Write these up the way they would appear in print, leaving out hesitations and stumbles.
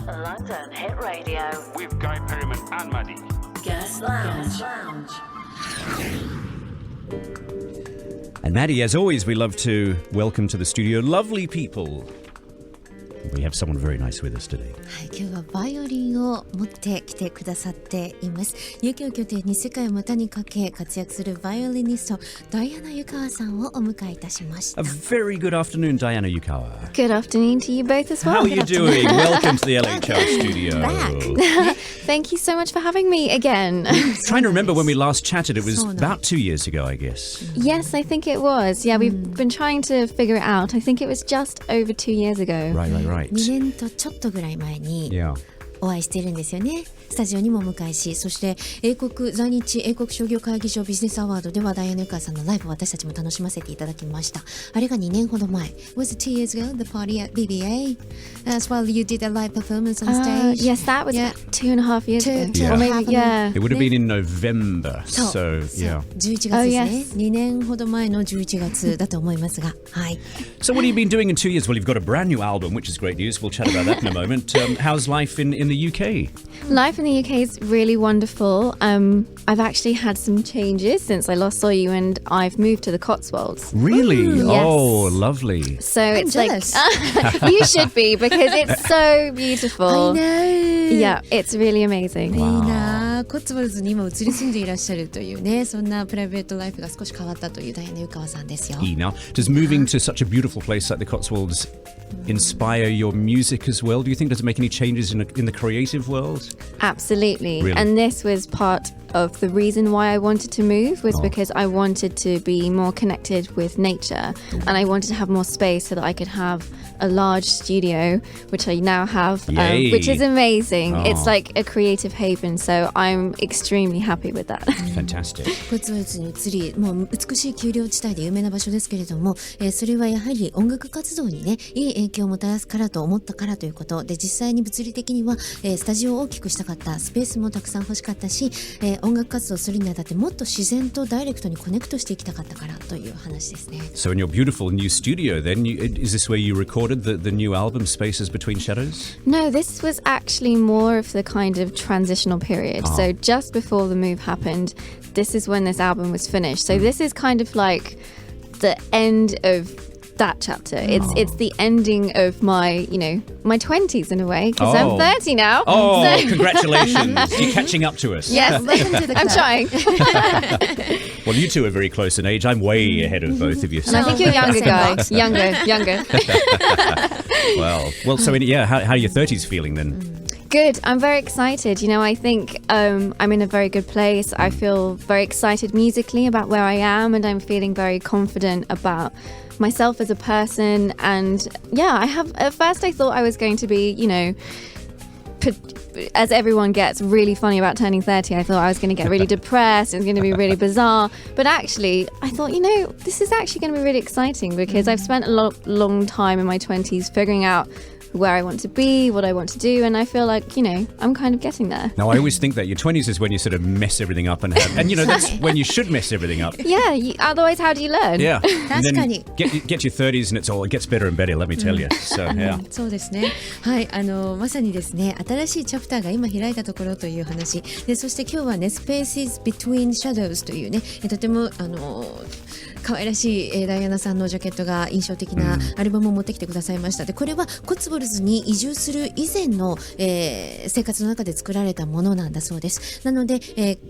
London Hit Radio with Guy Perryman and Maddie. Guest Lounge. And Maddie, as always, we love to welcome to the studio lovely people. We have someone very nice with us today. はい、今日はバイオリンを持ってきてくださっています。UKを拠点に世界を股にかけ活躍するバイオリニストダイアナ・ユカワさんをお迎えいたしました。 A very good afternoon, Diana Yukawa. Good afternoon to you both as well. How are you doing? Welcome to the LHR studio. Back. Thank you so much for having me again. Trying to remember when we last chatted. It was about 2 years ago, I guess. Yes, I think it was. Yeah, we've been trying to figure it out. I think it was just over 2 years ago. Right. 2年とちょっとぐらい前に Yeah. お会いしているんですよね。スタジオにもお迎えし、そして在日英国商業会議所ビジネスアワードではダイアナ・ユカワさんのライブを私たちも楽しませていただきました。あれが2年ほど前。Was it 2 years ago? The party at BBA? As well, you did a live performance on stage? Yes, that was 2.5 years ago. Yeah. Or maybe, yeah. It would have been in November. So, yeah. 11月ですね。2年ほど前の11月だと思いますが。はい。So what have you been doing in 2 years? Well, you've got a brand new album, which is great news. We'll chat about that in a moment. How's life in the UK? Life in the UK is really wonderful. I've actually had some changes since I last saw you, and I've moved to the Cotswolds. Really? Yes. Oh, lovely. So I'm it's jealous. like you should be, because it's so beautiful. I know. Yeah, it's really amazing. いいな。コッツウォルズに今移り住んでいらっしゃるというね、そんなプライベートライフが少し変わったというダイアナ・ユカワさんですよ。Now, does moving to such a beautiful place like the Cotswolds inspire your music as well? Do you think does it make any changes in the creative world? Absolutely. Really? And this was part of the reason why I wanted to move, was because I wanted to be more connected with nature, and I wanted to have more space so that I could have a large studio, which I now have, which is amazing. It's like a creative haven, so I'm extremely happy with that. Fantastic. コッツウォルズに移り、もう美しい丘陵地帯で有名な場所ですけれども、それはやはり音楽活動にね、いい影響をもたらすからと思ったからということで、実際に物理的には、スタジオを大きくしたかった、スペースもたくさん欲しかったし、音楽活動するにあたってもっと自然とダイレクトにコネクトしていきたかったからという話ですね。So in your beautiful new studio then, is this where you recorded the new album, Spaces Between Shadows? No, this was actually more of the kind of transitional period. So just before the move happened, this is when this album was finished. So this is kind of like the end of that chapter. It's the ending of my, my 20s in a way, because I'm 30 now. Oh, So- congratulations. You're catching up to us. Yes, I'm trying. Well, you two are very close in age. I'm way ahead of both of you. And I think you're younger, guys. Younger. Well, so how are your 30s feeling then? Good. I'm very excited. I think I'm in a very good place. I feel very excited musically about where I am, and I'm feeling very confident about myself as a person. And at first I thought I was going to be, as everyone gets really funny about turning 30, I thought I was going to get really depressed. It was going to be really bizarre. But actually, I thought, this is actually going to be really exciting, because I've spent a long time in my 20s figuring out where I want to be, what I want to do, and I feel like, I'm kind of getting there. Now, I always think that your 20s is when you sort of mess everything up and that's when you should mess everything up. Yeah, otherwise how do you learn? Yeah. And 確か then に get your 30s and it gets better and better, let me tell you. So, yeah. そうですね。はい、まさにですね、新しいチャプターが今開いたところという話で、そして今日はね、Spaces Between Shadows というね、とても可愛らしい、ダイアナさんのジャケットが印象的なアルバムを持ってきてくださいました。で、これはコッツウォルズに移住する以前の、生活の中で作られたものなんだそうです。なので、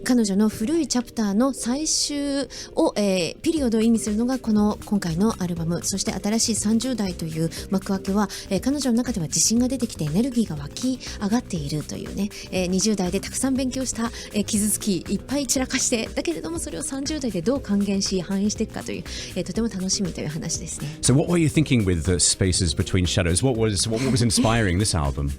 彼女の古いチャプターの最終を、ピリオドを意味するのが今回のアルバム。そして新しい30代という幕開けは、彼女の中では自信が出てきてエネルギーが湧き上がっているというね、20代でたくさん勉強した、傷つきいっぱい散らかして、だけれどもそれを30代でどう還元し反映していくかという、とても楽しみという話ですね。So what were you thinking with the Spaces Between Shadows? What was inspiring this album?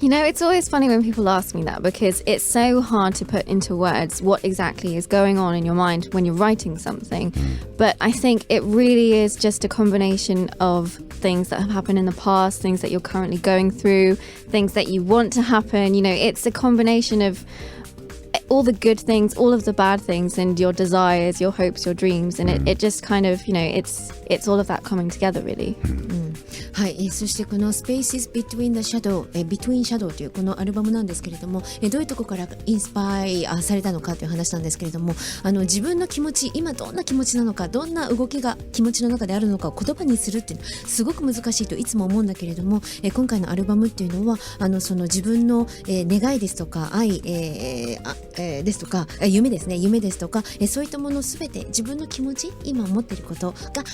It's always funny when people ask me that, because it's so hard to put into words what exactly is going on in your mind when you're writing something. But I think it really is just a combination of things that have happened in the past, things that you're currently going through, things that you want to happen. It's a combination of all the good things, all of the bad things, and your desires, your hopes, your dreams, and it just kind of, it's all of that coming together, really. はい、そしてこの Spaces Between the Shadow、Between Shadow というこのアルバムなんですけれども、どういうところからインスパイアされたのかという話なんですけれども、自分の気持ち、今どんな気持ちなのか、どんな動きが気持ちの中であるのかを言葉にするっていうのはすごく難しいといつも思うんだけれども、今回のアルバムっていうのはその自分の、願いですとか愛、ですとか夢ですね、夢ですとか、そういったものすべて自分の気持ち、今思っていることが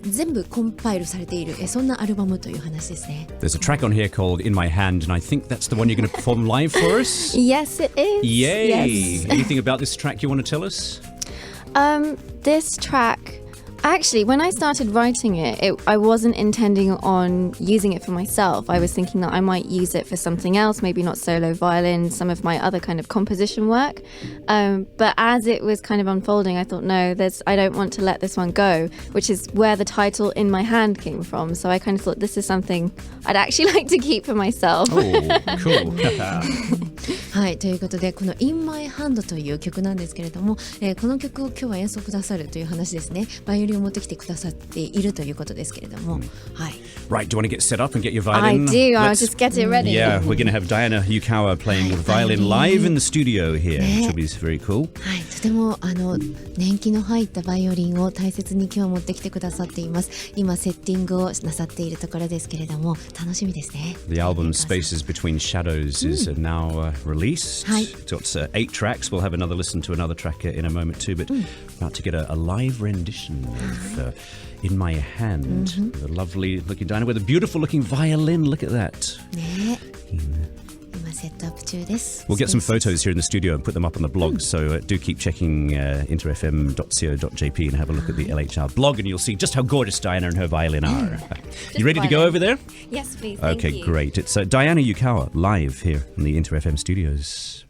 全部コンパイルされている、そんなアルバムという話ですね。 There's a track on here called In My Hand, and I think that's the one you're going to perform live for us. Yes, it is. Yay! Yes. Anything about this track you want to tell us? This track, actually, when I started writing it, I wasn't intending on using it for myself. I was thinking that I might use it for something else, maybe not solo violin, some of my other kind of composition work. But as it was kind of unfolding, I thought, no, I don't want to let this one go, which is where the title In My Hand came from. So I kind of thought this is something I'd actually like to keep for myself. Oh, cool. はい、ということでこの In My Hand という曲なんですけれども、この曲を今日は演奏くださるという話ですね。バイオリンを持ってきてくださっているということですけれども、はい。Right, do you want to get set up and get your I violin? do. I'll Let's- just get it ready. Yeah, we're going to have Diana Yukawa playing the violin live in the studio here, which will be very cool. はい、とても年季の入ったバイオリンを大切に今日は持ってきてくださっています。今セッティングをなさっているところですけれども、楽しみですね。 The album Spaces Between Shadows is now released. Hi. It's got 8 tracks. We'll have another listen to another track in a moment too, but about to get a live rendition of In My Hand. The lovely looking Diana with a beautiful looking violin. Look at that. ね、今セットアップ中です。 We'll get some photos here in the studio and put them up on the blog, so do keep checking interfm.co.jp and have a look at the LHR blog, and you'll see just how gorgeous Diana and her violin are. You ready to go over there? Yes, please. Thank Okay, you. great. It's Diana Yukawa live here in the InterFM studios.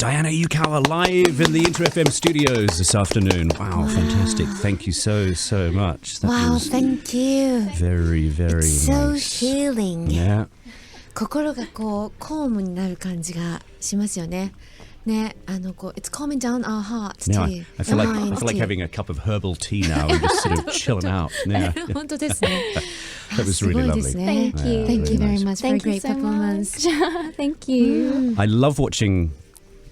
Diana Yukawa live in the InterFM studios this afternoon. Wow, fantastic. Thank you so much. That Wow, was thank you. very, very So nice. healing. Yeah. 心がこうコームになる感じがしますよね。ね、こう It's calming down our hearts Now too. I feel like having a cup of herbal tea now and just sort of chilling out. Yeah. 本当ですね。That was すご really いです lovely. ね。 Thank you. Thank you very Really much for a Thank you great so performance. much. Thank you. I love watching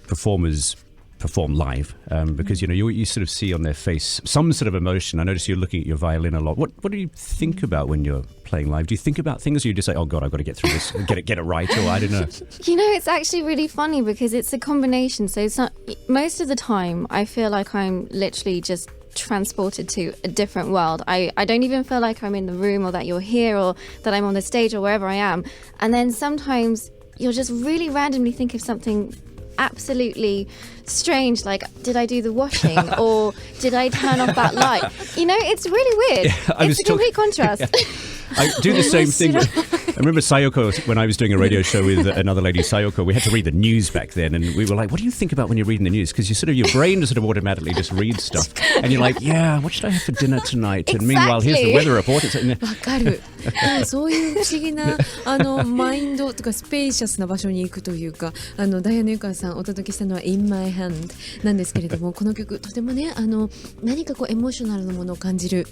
performers perform live because you sort of see on their face some sort of emotion. I notice you're looking at your violin a lot. What do you think about when you're playing live? Do you think about things, or you just say, "Oh God, I've got to get through this, get it right," or I don't know. You know, it's actually really funny because it's a combination. So it's not, most of the time, I feel like I'm literally just transported to a different world. I don't even feel like I'm in the room, or that you're here, or that I'm on the stage, or wherever I am. And then sometimes you'll just really randomly think of something absolutely strange, like, did I do the washing or did I turn off that light? You know, it's really weird. It's a complete contrast. I do the same thing. I remember Sayoko, when I was doing a radio show with another lady, Sayoko, we had to read the news back then, and we were like, what do you think about when you're reading the news? Because your brain sort of automatically just reads stuff. And you're like, yeah, what should I have for dinner tonight? And meanwhile, here's the weather report. It's like, わかる。そういう不思議なマインドとかスペーシャスな場所に行くというか、ダイアナ・ユカワさんお届けしたのは In My Hand なんですけれども、この曲とてもね、何かこうエモーショナルなものを感じる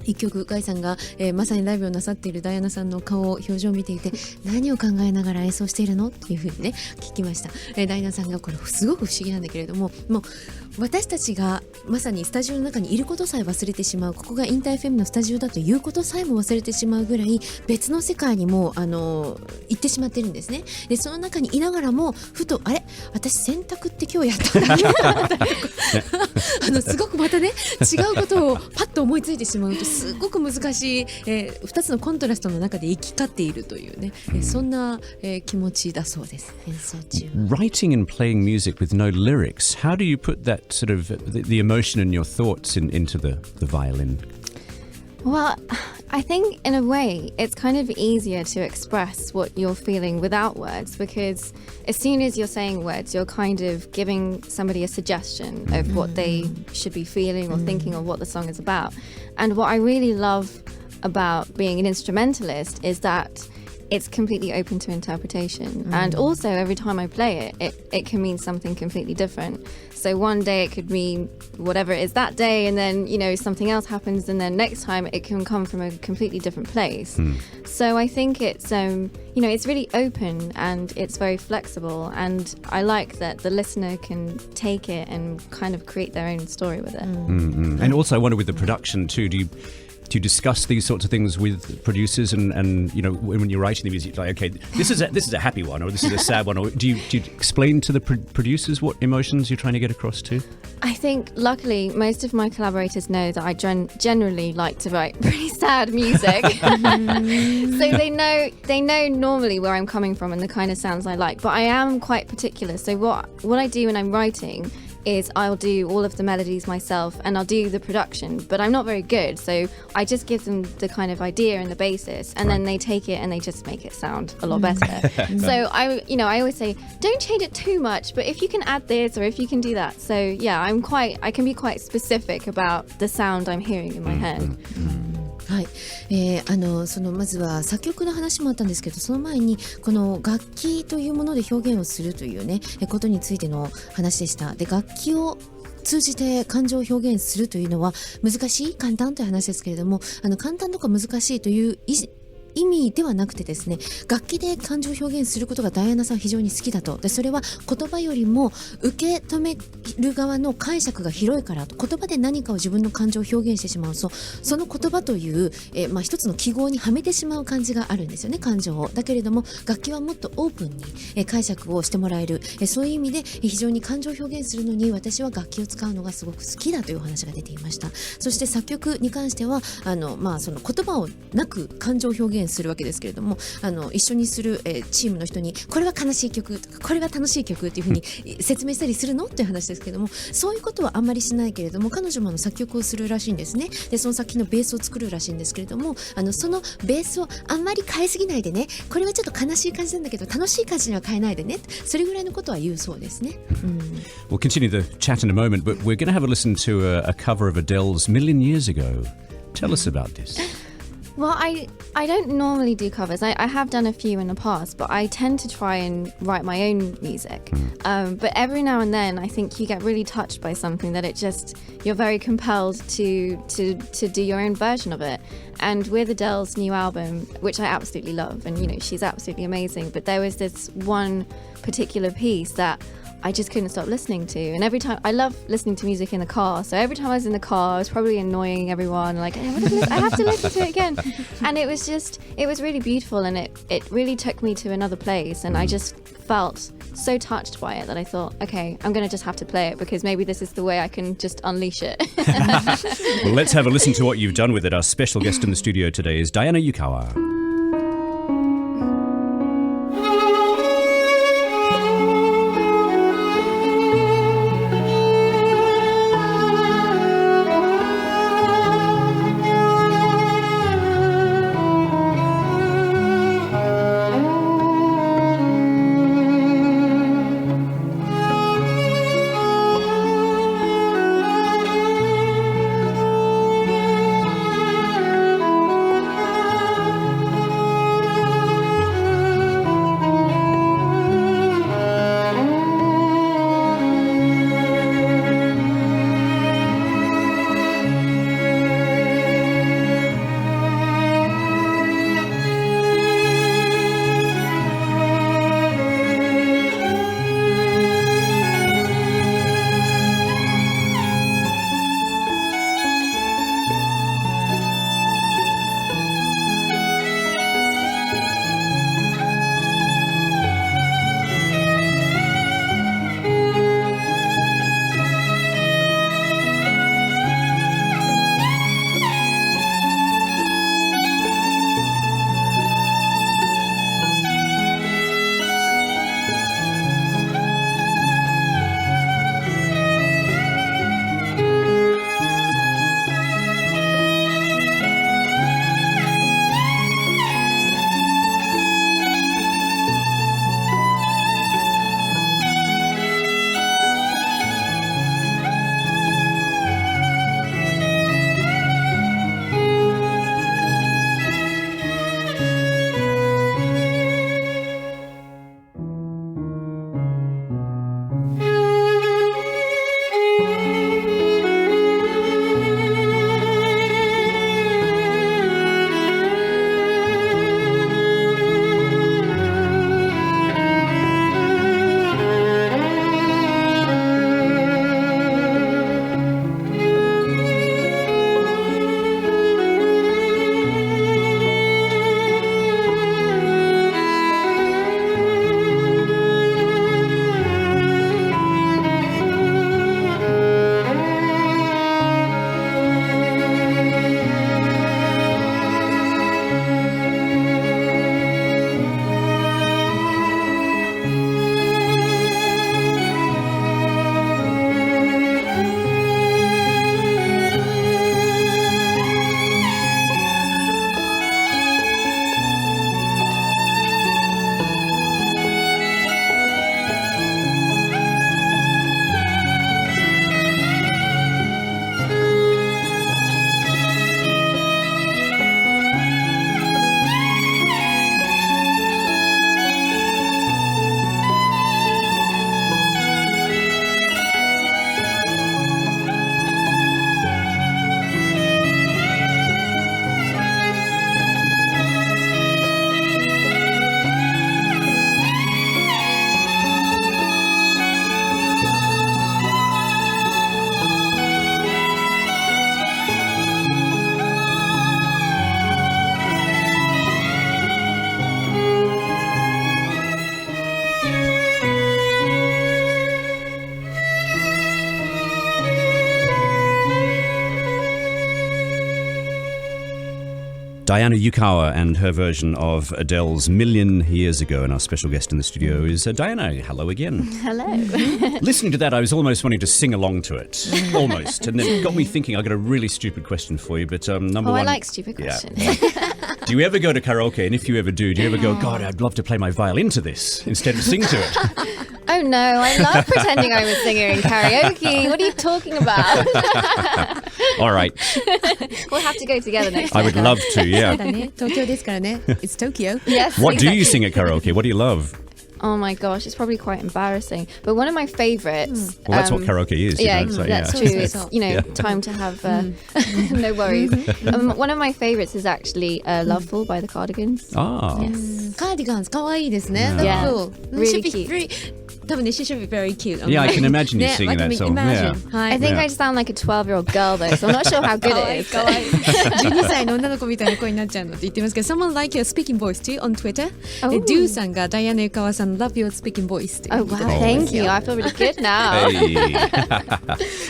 一曲。ガイさんが、まさにライブをなさっているダイアナさんの顔、表情を見ていて、何を考えながら演奏しているのっていうふうにね聞きました。ダイアナさんがこれすごく不思議なんだけれども、もう私たちがまさにスタジオの中にいることさえ忘れてしまう、ここがインターFMのスタジオだということさえも忘れてしまうぐらい別の世界にも行ってしまってるんですね。でその中にいながらもふと、あれ私洗濯って今日やったんだすごくまたね違うことをパッと思いついてしまうと、すごく難しい、2つのコントラストの中で行き交っているというね、そんな、気持ちだそうです、演奏中。 Writing and playing music with no lyrics, how do you put that sort of the emotion and your thoughts into the violin? Well, I think in a way it's kind of easier to express what you're feeling without words, because as soon as you're saying words, you're kind of giving somebody a suggestion of what they should be feeling or thinking, or what the song is about. And what I really love about being an instrumentalist is that it's completely open to interpretation. And also every time I play it can mean something completely different. So one day it could mean whatever it is that day, and then something else happens, and then next time it can come from a completely different place. So I think it's it's really open and it's very flexible, and I like that the listener can take it and kind of create their own story with it. And also I wonder, with the production too, do you discuss these sorts of things with producers, and when you're writing the music, like, okay, this is a happy one, or this is a sad one, or do you explain to the producers what emotions you're trying to get across to? I think luckily most of my collaborators know that I generally like to write pretty sad music. So they know normally where I'm coming from and the kind of sounds I like, but I am quite particular. So what I do when I'm writing is I'll do all of the melodies myself, and I'll do the production, but I'm not very good, so I just give them the kind of idea and the basis, and then they take it and they just make it sound a lot better. So I always say, don't change it too much, but if you can add this or if you can do that. So yeah, I can be quite specific about the sound I'm hearing in my head. はい、そのまずは作曲の話もあったんですけど、その前にこの楽器というもので表現をするというねことについての話でした。で、楽器を通じて感情を表現するというのは難しい簡単という話ですけれども、簡単とか難しいという意味ではなくてですね、楽器で感情を表現することがダイアナさん非常に好きだと。でそれは言葉よりも受け止める側の解釈が広いからと。言葉で何かを自分の感情を表現してしまうと、その言葉という、一つの記号にはめてしまう感じがあるんですよね、感情を。だけれども楽器はもっとオープンに、解釈をしてもらえる、そういう意味で非常に感情を表現するのに私は楽器を使うのがすごく好きだというお話が出ていました。そして作曲に関してはその言葉をなく感情を表現するわけですけれども、一緒にする、チームの人にこれは悲しい曲とかこれは楽しい曲っていうふうに説明したりするのっていう話ですけども、そういうことはあんまりしないけれども、彼女も作曲をするらしいんですね。でその作品のベースを作るらしいんですけれども、そのベースをあんまり変えすぎないでね、これはちょっと悲しい感じなんだけど楽しい感じには変えないでね、それぐらいのことは言うそうですね。We'll continue the chat in a moment, but we're going to have a listen to a cover of Adele's Million Years Ago. Tell us about this. Well, I don't normally do covers. I have done a few in the past, but I tend to try and write my own music. But every now and then, I think you get really touched by something that you're very compelled to do your own version of it. And with Adele's new album, which I absolutely love, and she's absolutely amazing, but there was this one particular piece that I just couldn't stop listening to. And every time, I love listening to music in the car, so every time I was in the car, I was probably annoying everyone, like, I have to listen to it again. And it was really beautiful, and it really took me to another place, and I just felt so touched by it that I thought, okay, I'm going to just have to play it, because maybe this is the way I can just unleash it. Well, let's have a listen to what you've done with it. Our special guest in the studio today is Diana Yukawa. Diana Yukawa and her version of Adele's Million Years Ago. And our special guest in the studio is Diana. Hello again. Hello. Listening to that, I was almost wanting to sing along to it. Almost. And then it got me thinking, I got a really stupid question for you. But number one... I like stupid questions. Do you ever go to karaoke? And if you ever do you ever go, God, I'd love to play my violin to this instead of sing to it? Oh no, I love pretending I'm a singer in karaoke. What are you talking about? All right. We'll have to go together next time. I would love to, そう yeah. だね、東京ですからね。It's Tokyo. Yes. What do exactly. you sing at karaoke? What do you love? Oh my gosh, it's probably quite embarrassing. But one of my favorites. Well, that's what karaoke is. Yeah, you know, so, that's yeah. true. It's, time to have no worries. One of my favorites is actually Loveful by the Cardigans. Ah. Cardigans 可愛いですね。Yeah. Loveful. Really Should be cute. very- 多分ね、she should be very cute. Yeah, I can imagine you ね singing that song. Imagine. Yeah. はい。 I think Yeah. I sound like a 12-year-old girl though, so I'm not sure how good 可愛 it い is. 可愛い12歳の女の子みたいな声になっちゃうのって言ってますけど Someone like your speaking voice too on Twitter Oh. で Do さんがダイアナ・ユカワさんの Love your speaking voice って Oh wow, thank you. I feel really good now. Hey.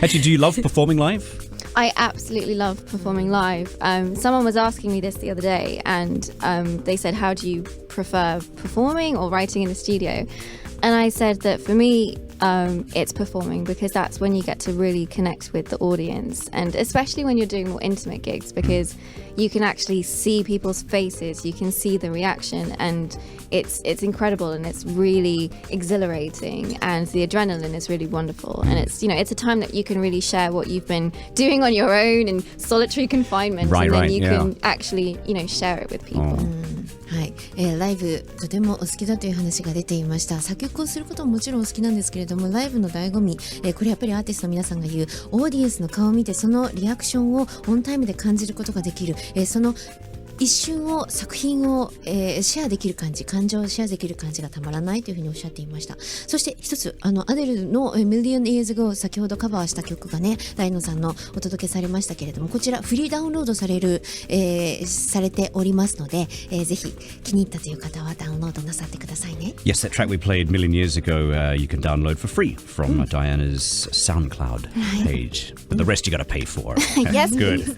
Actually, do you love performing live? I absolutely love performing live. Someone was asking me this the other day, and they said, how do you prefer performing or writing in the studio? And I said that for me, it's performing because that's when you get to really connect with the audience, and especially when you're doing more intimate gigs, because you can actually see people's faces, you can see the reaction, and it's incredible, and it's really exhilarating, and the adrenaline is really wonderful, and it's it's a time that you can really share what you've been doing on your own in solitary confinement, Right, and then right, you yeah. can actually share it with people. はい、ライブとてもお好きだという話が出ていました。作曲をすることももちろんお好きなんですけれども、ライブの醍醐味、これやっぱりアーティストの皆さんが言うオーディエンスの顔を見てそのリアクションをオンタイムで感じることができる、その一瞬を作品を、シェアできる感じ、感情をシェアできる感じがたまらないというふうにおっしゃっていました。そして一つアデルのMillion Years Ago先ほどカバーした曲がね、ダイノさんのお届けされましたけれども、こちらフリーダウンロードされておりますので、ぜひ気に入ったという方はダウンロードなさってくださいね。Yes, that track we played million years ago, you can download for free from Diana's SoundCloud page. But the rest you got to pay for. Yes, Good.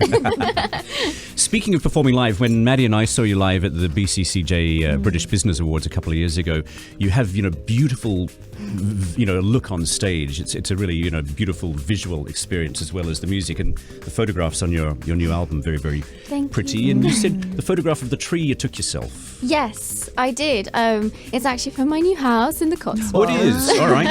Speaking of performing live, when Maddie and I saw you live at the BCCJ British Business Awards a couple of years ago, you have, beautiful, look on stage. It's a really, beautiful visual experience as well as the music, and the photographs on your new album, very, very Thank pretty. you. And you said the photograph of the tree you took yourself. Yes, I did. It's actually from my new house in the Cotswolds. Oh, it is. All right.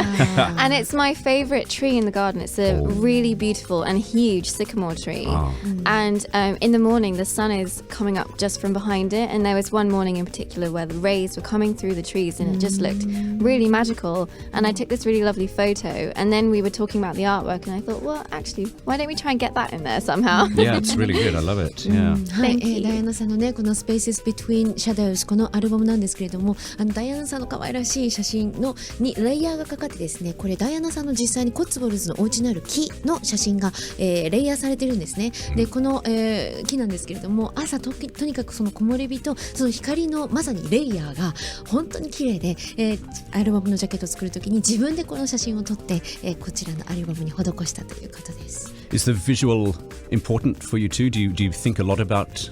And it's my favourite tree in the garden. It's a really beautiful and huge sycamore tree. Ah. And in the morning, the sun is coming up just from behind it. And there was one morning in particular where the rays were coming through the trees and it just looked really magical. And I took this really lovely photo. And then we were talking about the artwork. And I thought, well, actually, why don't we try and get that in there somehow? Yeah, it's really good. I love it. Yeah. はい、 Thank you. ダイアナさんのねこの Spaces Between Shadows このアルバムなんですけれども、ダイアナさんの可愛らしい写真のにレイヤーがかかってですね、これダイアナさんの実際にコッツボルズのお家にある木の写真が、レイヤーされてるんですね。でこの、木なんですけれども、朝とにかくその木漏れ日とその光のまさにレイヤーが本当に綺麗で、アルバムのジャケットを作るときに自分でこの写真を撮って、こちらのアルバムに施したということです。Is the visual important for you too? Do you think a lot about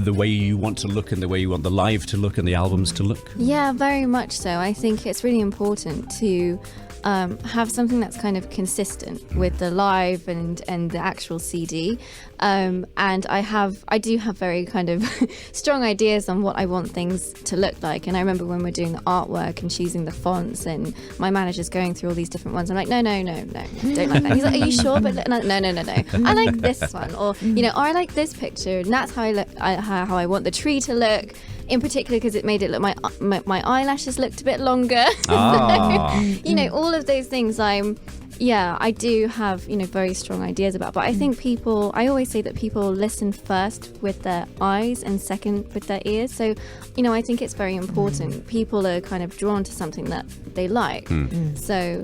the way you want to look and the way you want the live to look and the albums to look? Yeah, very much so. I think it's really important to have something that's kind of consistent with the live and the actual CD. And I do have very kind of strong ideas on what I want things to look like. And I remember when we're doing the artwork and choosing the fonts and my manager's going through all these different ones. I'm like, no, don't like that. He's like, are you sure? But no. I like this one, or or I like this picture, and that's how I look. How I want the tree to look. In particular, because it made it look my eyelashes looked a bit longer. Ah. So, all of those things I do have, very strong ideas about. But I think I always say that people listen first with their eyes and second with their ears. So, I think it's very important. People are kind of drawn to something that they like. So,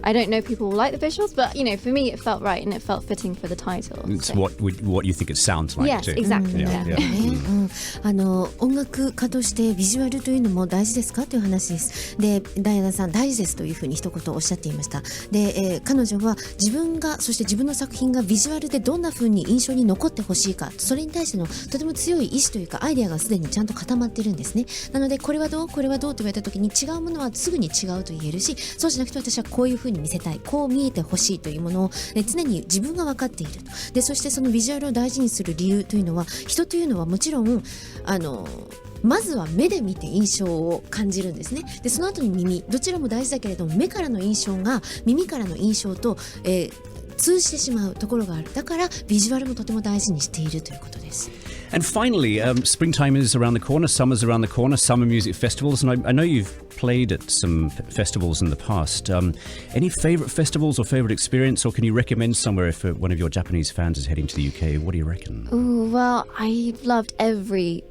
I don't know if people will like the visuals, but you know, for me it felt right and it felt fitting for the title. It's so. what you think it sounds like Yes, too. exactly. Yeah, Yeah. yeah. 音楽家としてビジュアルというのも大事ですかという話です。で、ダイアナさん大事ですというふうに一言おっしゃっていました。で、彼女は自分がそして自分の作品がビジュアルでどんなふうに印象に残ってほしいか、それに対してのとても強い意志というかアイデアがすでにちゃんと固まっているんですね。なのでこれはどうこれはどうと言われた時に違うものはすぐに違うと言えるし、そうじゃなくて私はこういうふうに見せたい、こう見えてほしいというものを、常に自分が分かっている。で、そしてそのビジュアルを大事にする理由というのは、人というのはもちろんまずは目で見て印象を感じるんですね。で、その後に耳、どちらも大事だけれども、目からの印象が耳からの印象と、通じてしまうところがある。だからビジュアルもとても大事にしているということです。And finally, springtime is around the corner, summer's around the corner, summer music festivals, and I know you've played at some festivals in the past. Any favourite festivals or favourite experience, or can you recommend somewhere if one of your Japanese fans is heading to the UK? What do you reckon? Ooh, well, I loved every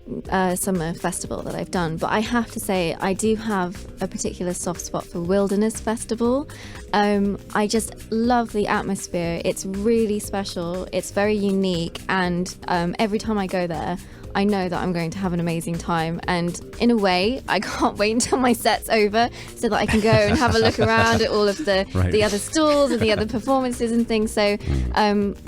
summer festival that I've done, but I have to say I do have a particular soft spot for Wilderness Festival. I just love the atmosphere. It's really special. It's very unique, and every time I go there, I know that I'm going to have an amazing time, and in a way I can't wait until my set's over so that I can go and have a look around at all of the other stalls and the other performances and things. So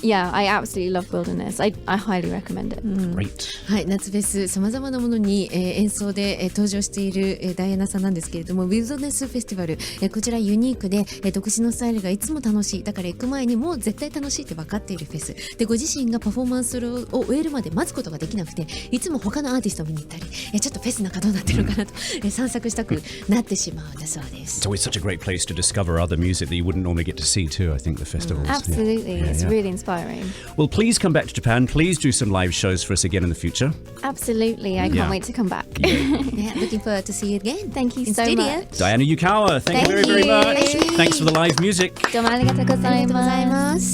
yeah, I absolutely love Wilderness. I highly recommend it. Great. はい、夏フェスさまざまなものに、演奏で、登場している、ダイアナさんなんですけれども、ウィルドネスフェスティバル、こちらユニークで、独自のスタイルがいつも楽しい。だから行く前にもう絶対楽しいって分かっているフェスで、ご自身がパフォーマンスを終えるまで待つことができなくて、いつも他のアーティストを見に行ったり、ちょっとフェスなんかどうなってるのかなと、散策したくなってしまうんだそうです。It's always such a great place to discover other music that you wouldn't normally get to see too, I think, the festivals. Absolutely. It's really inspiring. Well, please come back to Japan. Please do some live shows for us again in the future. Absolutely. I can't wait to come back. Yeah, looking forward to see you again. Thank you in so studio. much. Diana Yukawa, thank you very, very much. Thanks for the live music. どうもありがとうございます。